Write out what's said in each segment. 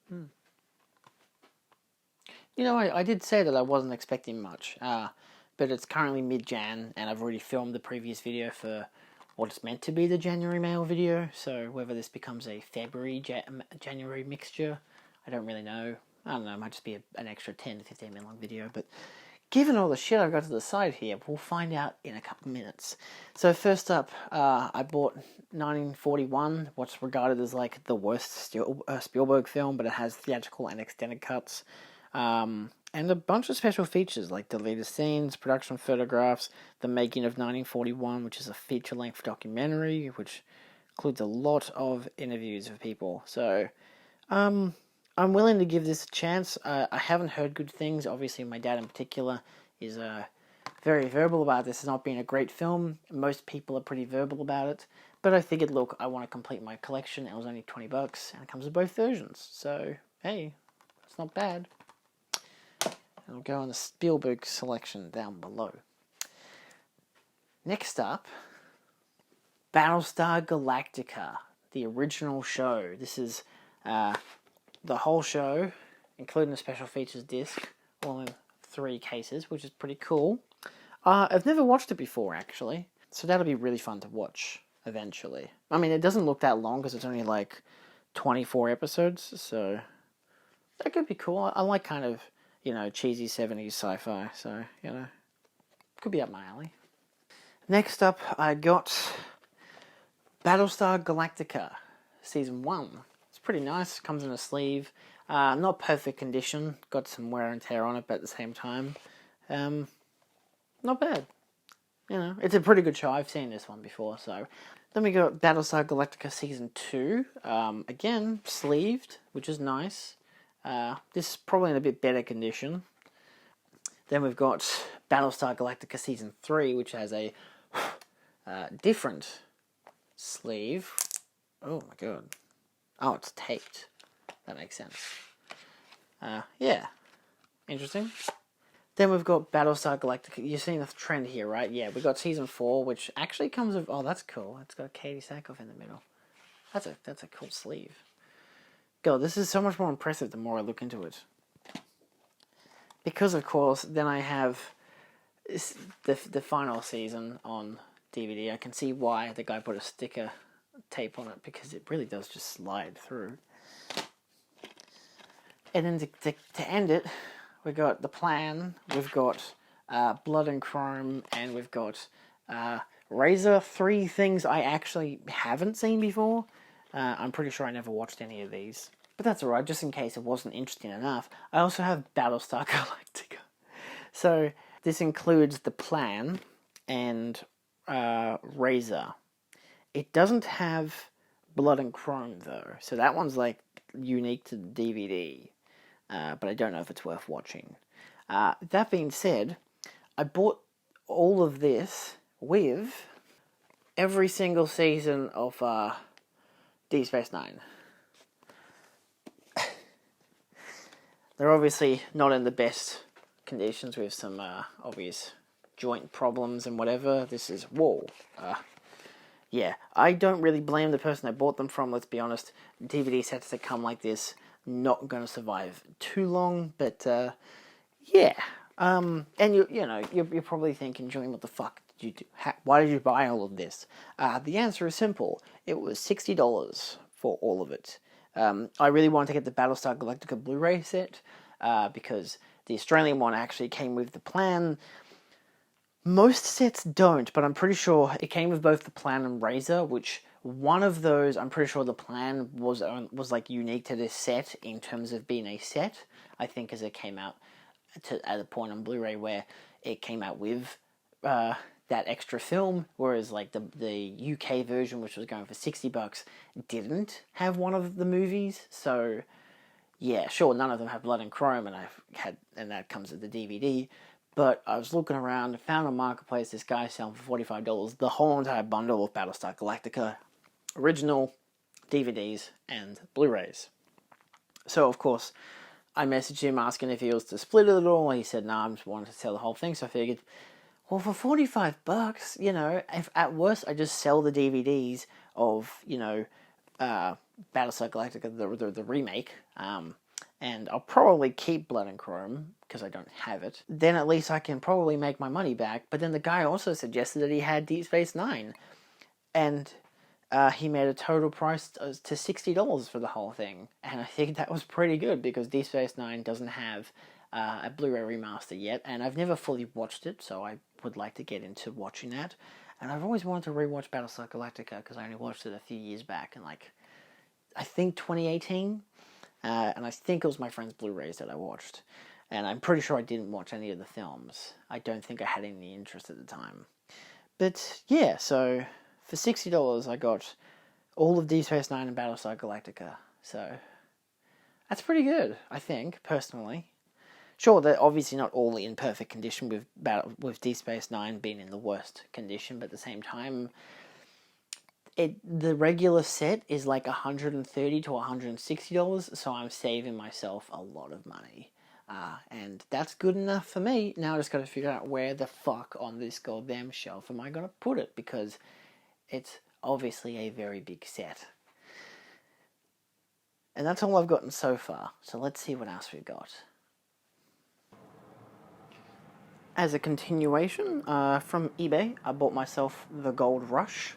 You know, I did say that I wasn't expecting much, but it's currently mid-Jan, and I've already filmed the previous video for what's meant to be the January mail video, so whether this becomes a February-January mixture, I don't really know. I don't know, it might just be an extra 10 to 15 minute long video, but given all the shit I've got to the side here, we'll find out in a couple minutes. So first up, I bought 1941, what's regarded as like the worst Spielberg film, but it has theatrical and extended cuts. And a bunch of special features like deleted scenes, production photographs, the making of 1941, which is a feature-length documentary, which includes a lot of interviews with people. So, I'm willing to give this a chance. I haven't heard good things. Obviously, my dad in particular is very verbal about this as not being a great film. Most people are pretty verbal about it. But I figured, look, I want to complete my collection. It was only $20, and it comes with both versions. So, hey, it's not bad. I'll go on the Steelbook selection down below. Next up, Battlestar Galactica, the original show. This is the whole show, including the special features disc, all in 3 cases, which is pretty cool. I've never watched it before, actually, so that'll be really fun to watch eventually. I mean, it doesn't look that long because it's only like 24 episodes, so that could be cool. I like kind of, you know, cheesy 70s sci-fi, so, you know, could be up my alley. Next up, I got Battlestar Galactica, Season 1. It's pretty nice, comes in a sleeve. Not perfect condition, got some wear and tear on it, but at the same time, not bad. You know, it's a pretty good show. I've seen this one before, so. Then we got Battlestar Galactica Season 2. Again, sleeved, which is nice. This is probably in a bit better condition. Then we've got Battlestar Galactica Season 3, which has a different sleeve. Oh my god. Oh, it's taped. That makes sense. Yeah. Interesting. Then we've got Battlestar Galactica. You're seeing the trend here, right? Yeah, we've got Season 4, which actually comes with... Oh, that's cool. It's got Katie Sackhoff in the middle. That's a cool sleeve. God, this is so much more impressive the more I look into it. Because, of course, then I have the final season on DVD. I can see why the guy put a sticker tape on it, because it really does just slide through. And then to end it, we've got The Plan, we've got Blood and Chrome, and we've got Razor. 3 things I actually haven't seen before. I'm pretty sure I never watched any of these. But that's alright, just in case it wasn't interesting enough. I also have Battlestar Galactica. So, this includes The Plan and Razor. It doesn't have Blood and Chrome, though. So that one's, like, unique to the DVD. But I don't know if it's worth watching. That being said, I bought all of this with every single season of Deep Space Nine. They're obviously not in the best conditions with some obvious joint problems and whatever. This is, whoa. Yeah, I don't really blame the person I bought them from, let's be honest. DVD sets that come like this, not going to survive too long, but yeah. And you're probably thinking, Julian, what the fuck did you do? Why did you buy all of this? The answer is simple. It was $60 for all of it. I really wanted to get the Battlestar Galactica Blu-ray set, because the Australian one actually came with The Plan. Most sets don't, but I'm pretty sure it came with both The Plan and Razor, which one of those, I'm pretty sure The Plan was like unique to this set in terms of being a set. I think as it came out at a point on Blu-ray where it came out with that extra film, whereas like the UK version, which was going for $60, didn't have one of the movies. So yeah, sure, none of them have Blood and Chrome, and that comes with the DVD. But I was looking around, found on Marketplace this guy selling for $45 the whole entire bundle of Battlestar Galactica original DVDs and Blu-rays. So of course, I messaged him asking if he was to split it at all. He said, "No, I just wanted to sell the whole thing." So I figured, well, for $45, you know, if at worst I just sell the DVDs of, you know, Battlestar Galactica, the remake, and I'll probably keep Blood and Chrome because I don't have it. Then at least I can probably make my money back. But then the guy also suggested that he had Deep Space Nine, and he made a total price to $60 for the whole thing, and I think that was pretty good because Deep Space Nine doesn't have a Blu-ray remaster yet, and I've never fully watched it, so I would like to get into watching that. And I've always wanted to rewatch Battlestar Galactica because I only watched it a few years back, in I think 2018, and I think it was my friend's Blu-rays that I watched, and I'm pretty sure I didn't watch any of the films. I don't think I had any interest at the time. But yeah, so for $60 I got all of Deep Space Nine and Battlestar Galactica, so that's pretty good, I think, personally. Sure, they're obviously not all in perfect condition, with Deep Space Nine being in the worst condition, but at the same time, the regular set is like $130 to $160, so I'm saving myself a lot of money. And that's good enough for me. Now I just got to figure out where the fuck on this goddamn shelf am I going to put it, because it's obviously a very big set. And that's all I've gotten so far, so let's see what else we've got. As a continuation, from eBay, I bought myself The Gold Rush,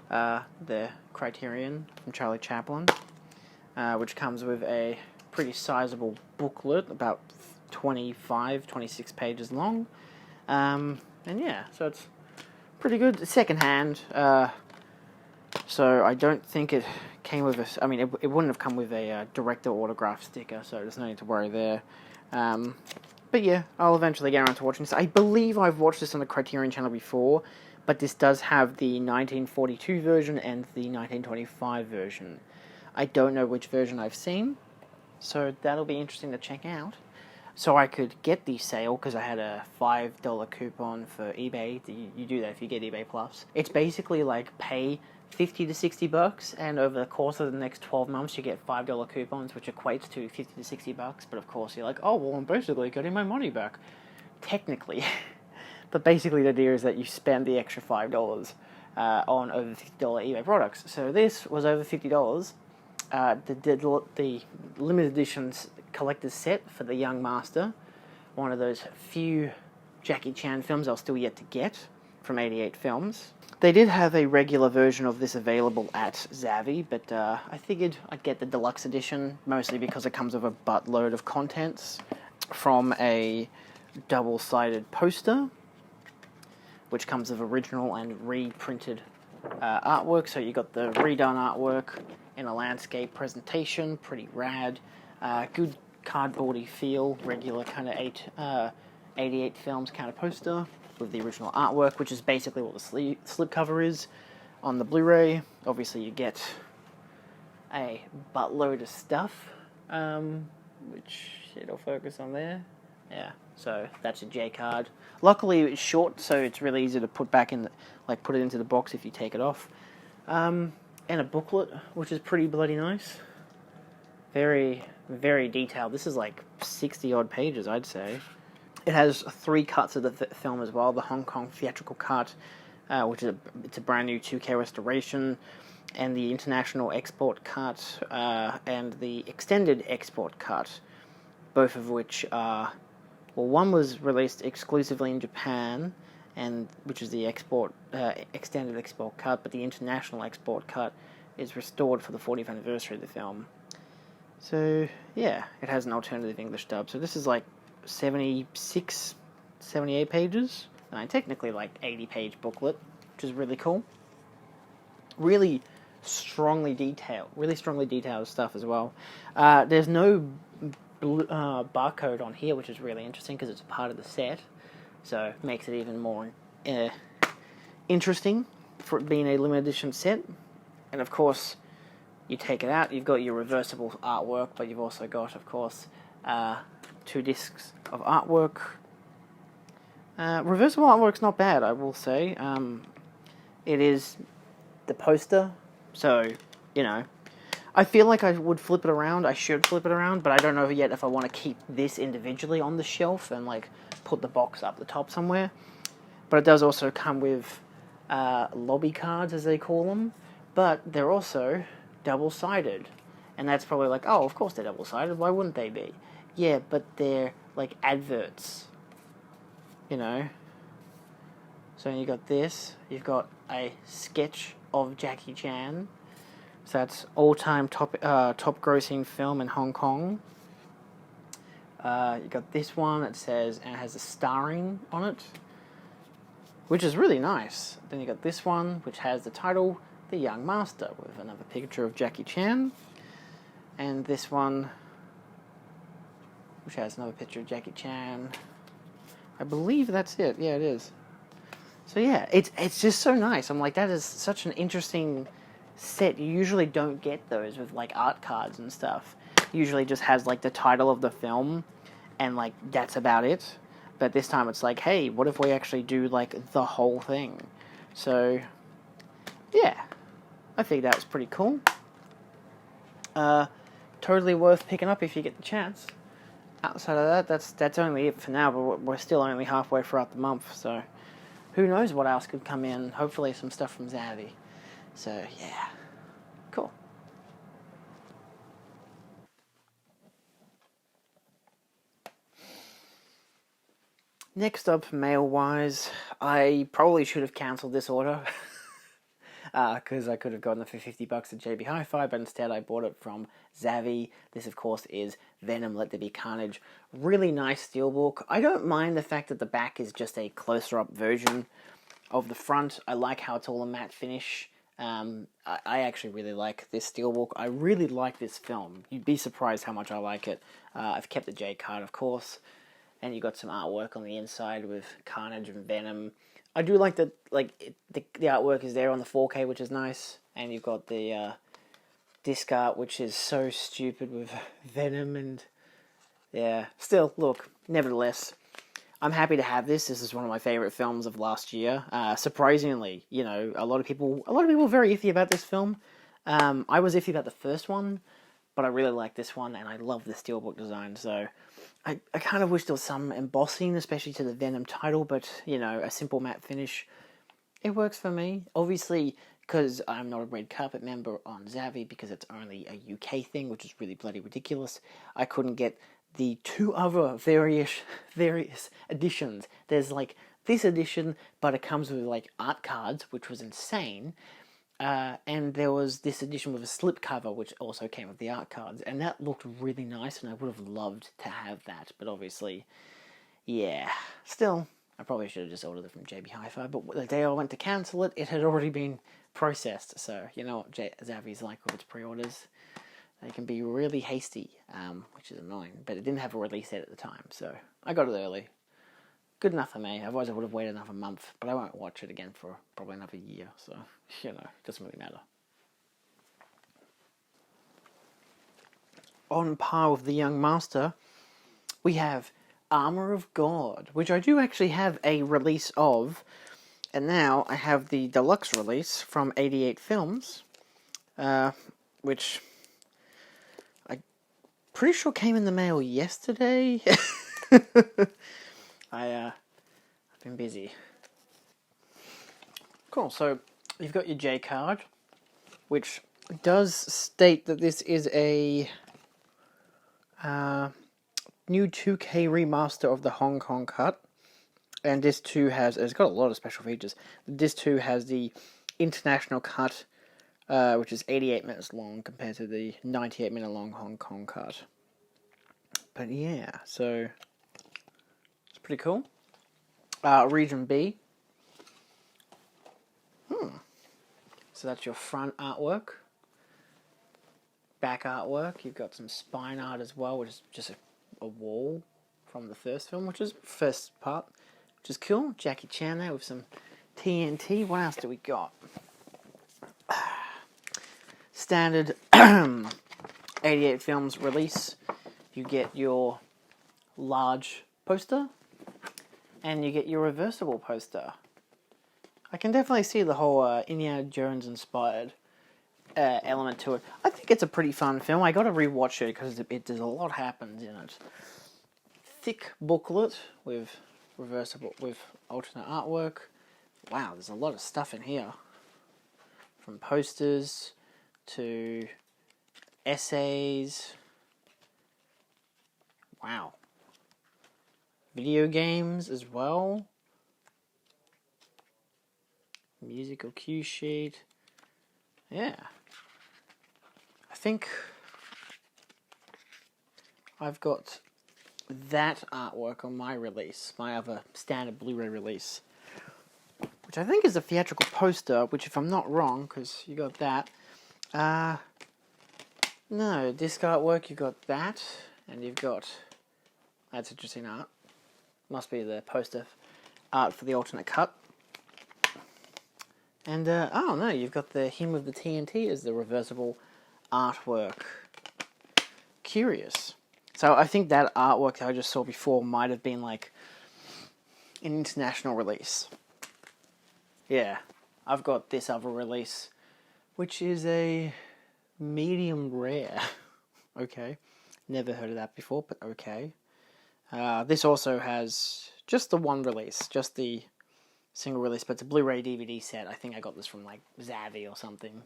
the Criterion from Charlie Chaplin, which comes with a pretty sizable booklet, about 26 pages long. And yeah, so it's pretty good. Secondhand, so I don't think it came with a... I mean, it wouldn't have come with a director autograph sticker, so there's no need to worry there. But yeah, I'll eventually get around to watching this. I believe I've watched this on the Criterion channel before, but this does have the 1942 version and the 1925 version. I don't know which version I've seen, so that'll be interesting to check out. So I could get the sale, because I had a $5 coupon for eBay. You do that if you get eBay Plus. It's basically like pay $50 to $60, and over the course of the next 12 months you get $5 coupons, which equates to $50 to $60. But of course you're like, oh, well, I'm basically getting my money back. Technically. But basically the idea is that you spend the extra $5 on over $50 eBay products. So this was over $50. The limited editions collector's set for The Young Master, one of those few Jackie Chan films I'll still yet to get from 88 Films. They did have a regular version of this available at Zavvi, but I figured I'd get the deluxe edition, mostly because it comes with a buttload of contents from a double-sided poster, which comes with original and reprinted artwork. So you got the redone artwork in a landscape presentation, pretty rad. Good cardboardy feel, regular kind of 88 Films kind of poster with the original artwork, which is basically what the slipcover is on the Blu-ray. Obviously you get a buttload of stuff, which it'll focus on there. Yeah, so that's a J card. Luckily it's short, so it's really easy to put back in, put it into the box if you take it off. And a booklet, which is pretty bloody nice. Very, very detailed. This is like 60 odd pages, I'd say. It has 3 cuts of the film as well. The Hong Kong theatrical cut, which is it's a brand new 2K restoration, and the international export cut, and the extended export cut, both of which are... Well, one was released exclusively in Japan, and which is the extended export cut, but the international export cut is restored for the 40th anniversary of the film. So, yeah, it has an alternative English dub. So this is like 76, 78 pages. Technically like 80-page booklet, which is really cool. Really strongly detailed stuff as well. There's no barcode on here, which is really interesting because it's a part of the set. So it makes it even more interesting for it being a limited edition set. And of course, you take it out, you've got your reversible artwork, but you've also got, of course, 2 discs of artwork. Reversible artwork's not bad, I will say. It is the poster, so, you know. I feel like I would flip it around, I should flip it around, but I don't know yet if I want to keep this individually on the shelf and, put the box up the top somewhere. But it does also come with lobby cards, as they call them, but they're also double-sided. And that's probably like, oh, of course they're double-sided, why wouldn't they be? Yeah, but they're like adverts, you know? So you got this, you've got a sketch of Jackie Chan. So that's all-time top grossing film in Hong Kong. You got this one that says, and it has a starring on it, which is really nice. Then you got this one, which has the title, The Young Master, with another picture of Jackie Chan. And this one, which has another picture of Jackie Chan. I believe that's it. Yeah, it is. So yeah, it's just so nice. I'm like, that is such an interesting set. You usually don't get those with like art cards and stuff. Usually just has like the title of the film and like that's about it. But this time it's like, hey, what if we actually do like the whole thing? So yeah, I think that was pretty cool. Totally worth picking up if you get the chance. Outside of that, that's only it for now, but we're still only halfway throughout the month, so who knows what else could come in. Hopefully some stuff from Zavvi. So yeah, cool. Next up, mail-wise, I probably should have cancelled this order. Because I could have gotten it for $50 at JB Hi-Fi, but instead I bought it from Zavvi. This, of course, is Venom Let There Be Carnage. Really nice steelbook. I don't mind the fact that the back is just a closer-up version of the front. I like how it's all a matte finish. I actually really like this steelbook. I really like this film. You'd be surprised how much I like it. I've kept the J card, of course. And you got some artwork on the inside with Carnage and Venom. I do like that, the artwork is there on the 4K, which is nice. And you've got the disc art, which is so stupid with Venom and... yeah, still, look, nevertheless, I'm happy to have this. This is one of my favorite films of last year. Surprisingly, you know, a lot of people are very iffy about this film. I was iffy about the first one, but I really like this one, and I love the steelbook design, so... I kind of wish there was some embossing, especially to the Venom title, but, you know, a simple matte finish, it works for me. Obviously, because I'm not a red carpet member on Zavvi, because it's only a UK thing, which is really bloody ridiculous, I couldn't get the two other various editions. There's, like, this edition, but it comes with, like, art cards, which was insane. And there was this edition with a slipcover, which also came with the art cards, and that looked really nice, and I would have loved to have that, but obviously, yeah, still, I probably should have just ordered it from JB Hi-Fi, but the day I went to cancel it, it had already been processed, so you know what Zavvi's like with its pre-orders, they can be really hasty, which is annoying, but it didn't have a release date at the time, so I got it early. Good enough for me, otherwise I would have waited another month, but I won't watch it again for probably another year, so, you know, it doesn't really matter. On par with The Young Master, we have Armour of God, which I do actually have a release of, and now I have the deluxe release from 88 Films, which I pretty sure came in the mail yesterday. I've been busy. Cool, so you've got your J card, which does state that this is a new 2K remaster of the Hong Kong cut. And this too it's got a lot of special features. This too has the international cut, which is 88 minutes long compared to the 98-minute long Hong Kong cut. But yeah, so it's pretty cool. Region B. So that's your front artwork. Back artwork. You've got some spine art as well, which is just a wall from the first film, first part, which is cool. Jackie Chan there with some TNT. What else do we got? Standard 88 Films release. You get your large poster, and you get your reversible poster. I can definitely see the whole Indiana Jones inspired element to it. I think it's a pretty fun film. I got to rewatch it because there's a lot happens in it. Thick booklet with alternate artwork. Wow, there's a lot of stuff in here. From posters to essays. Wow. Video games as well. Musical cue sheet. Yeah. I think I've got that artwork on my release, my other standard Blu-ray release, which I think is a theatrical poster, which if I'm not wrong, because you got that. No, disc artwork, you got that, and you've got, that's interesting art. Must be the poster art for the alternate cut. And, oh no, you've got the hymn of the TNT as the reversible artwork. Curious. So I think that artwork that I just saw before might have been like an international release. Yeah, I've got this other release, which is a medium rare. Okay, never heard of that before, but okay. This also has just the one release, just the single release, but it's a Blu-ray DVD set. I think I got this from like Zavvi or something.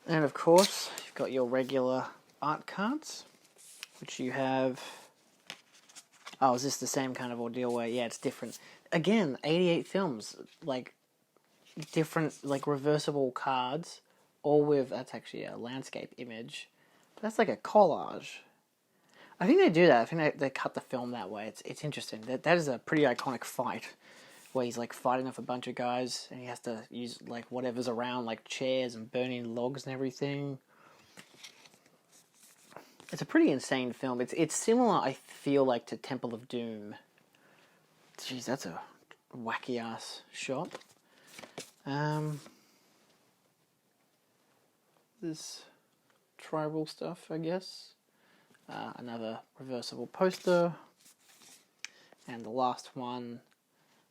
And of course, you've got your regular art cards, which you have. Oh, is this the same kind of ordeal where, yeah, it's different. Again, 88 films, like, different, like, reversible cards, all with, that's actually a landscape image. But that's like a collage. I think they do that. I think they cut the film that way. It's interesting. That is a pretty iconic fight, where he's, like, fighting off a bunch of guys, and he has to use, like, whatever's around, like, chairs and burning logs and everything. It's a pretty insane film. It's similar, I feel like, to Temple of Doom. Jeez, that's a wacky-ass shot. This tribal stuff, I guess. Another reversible poster. And the last one,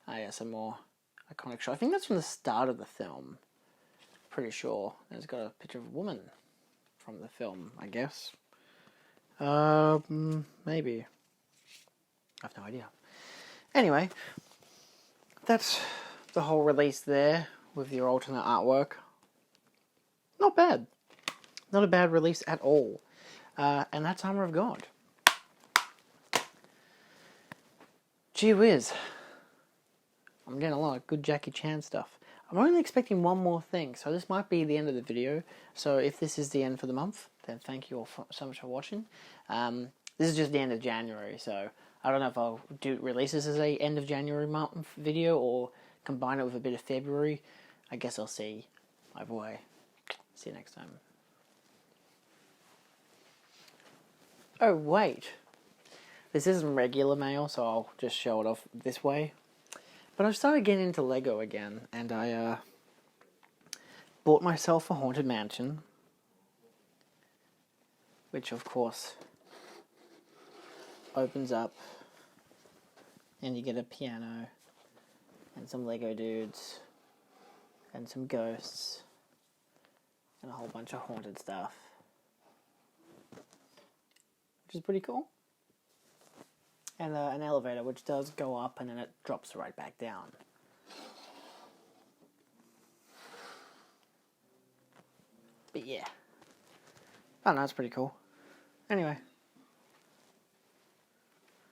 I guess a more iconic shot. I think that's from the start of the film. Pretty sure. And it's got a picture of a woman from the film, I guess. Maybe. I have no idea. Anyway, that's the whole release there with your alternate artwork. Not bad. Not a bad release at all. And that's Armor of God. Gee whiz. I'm getting a lot of good Jackie Chan stuff. I'm only expecting one more thing, so this might be the end of the video. So if this is the end for the month, then thank you all so much for watching. This is just the end of January, so I don't know if I'll release this as a end of January month video or combine it with a bit of February. I guess I'll see. Either way. See you next time. Oh, wait. This isn't regular mail, so I'll just show it off this way. But I've started getting into Lego again, and I bought myself a Haunted Mansion. Which, of course, opens up, and you get a piano, and some Lego dudes, and some ghosts, and a whole bunch of haunted stuff. Which is pretty cool. And an elevator, which does go up, and then it drops right back down. But yeah. Oh no, that's pretty cool. Anyway.